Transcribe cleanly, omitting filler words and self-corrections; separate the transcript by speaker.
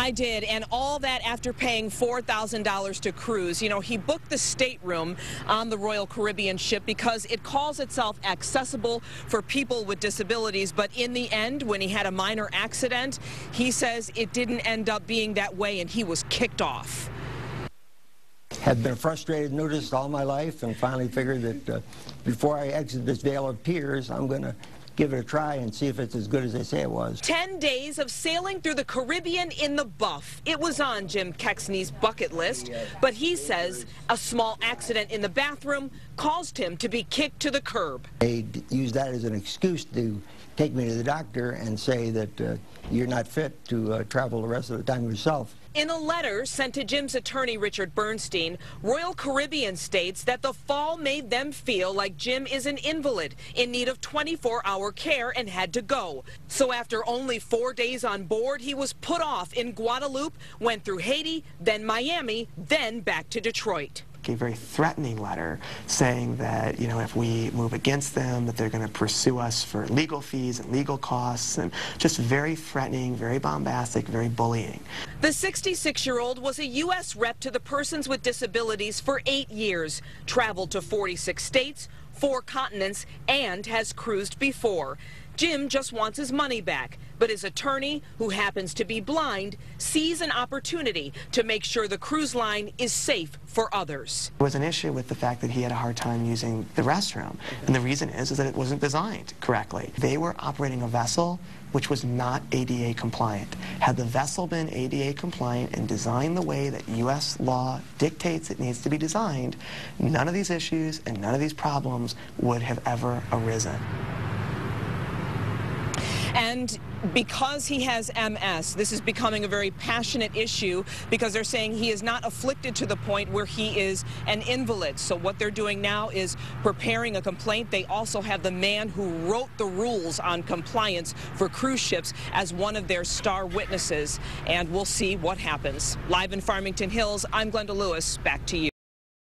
Speaker 1: I did, and all that after paying $4,000 to cruise. You know, he booked the stateroom on the Royal Caribbean ship because it calls itself accessible for people with disabilities. But in the end, when he had a minor accident, he says it didn't end up being that way, and he was kicked off.
Speaker 2: Had been a frustrated nudist all my life, and finally figured that before I exit this Vale of Tears, I'm going to give it a try and see if it's as good as they say it was.
Speaker 1: 10 days of sailing through the Caribbean in the buff. It was on Jim Keskeny's bucket list, but he says a small accident in the bathroom caused him to be kicked to the curb.
Speaker 2: They used that as an excuse to take me to the doctor and say that you're not fit to travel the rest of the time yourself.
Speaker 1: In a letter sent to Jim's attorney, Richard Bernstein, Royal Caribbean states that the fall made them feel like Jim is an invalid in need of 24-hour care and had to go. So after only 4 days on board, he was put off in Guadeloupe, went through Haiti, then Miami, then back to Detroit.
Speaker 3: A very threatening letter saying that, you know, if we move against them, that they're going to pursue us for legal fees and legal costs, and just very threatening, very bombastic, very bullying.
Speaker 1: The 66-year-old was a U.S. rep to the persons with disabilities for 8 years, traveled to 46 states, 4 continents, and has cruised before. Jim just wants his money back, but his attorney, who happens to be blind, sees an opportunity to make sure the cruise line is safe for others.
Speaker 3: There was an issue with the fact that he had a hard time using the restroom, and the reason is that it wasn't designed correctly. They were operating a vessel which was not ADA compliant. Had the vessel been ADA compliant and designed the way that U.S. law dictates it needs to be designed, none of these issues and none of these problems would have ever arisen.
Speaker 1: And because he has MS, this is becoming a very passionate issue because they're saying he is not afflicted to the point where he is an invalid. So what they're doing now is preparing a complaint. They also have the man who wrote the rules on compliance for cruise ships as one of their star witnesses. And we'll see what happens. Live in Farmington Hills, I'm Glenda Lewis. Back to you.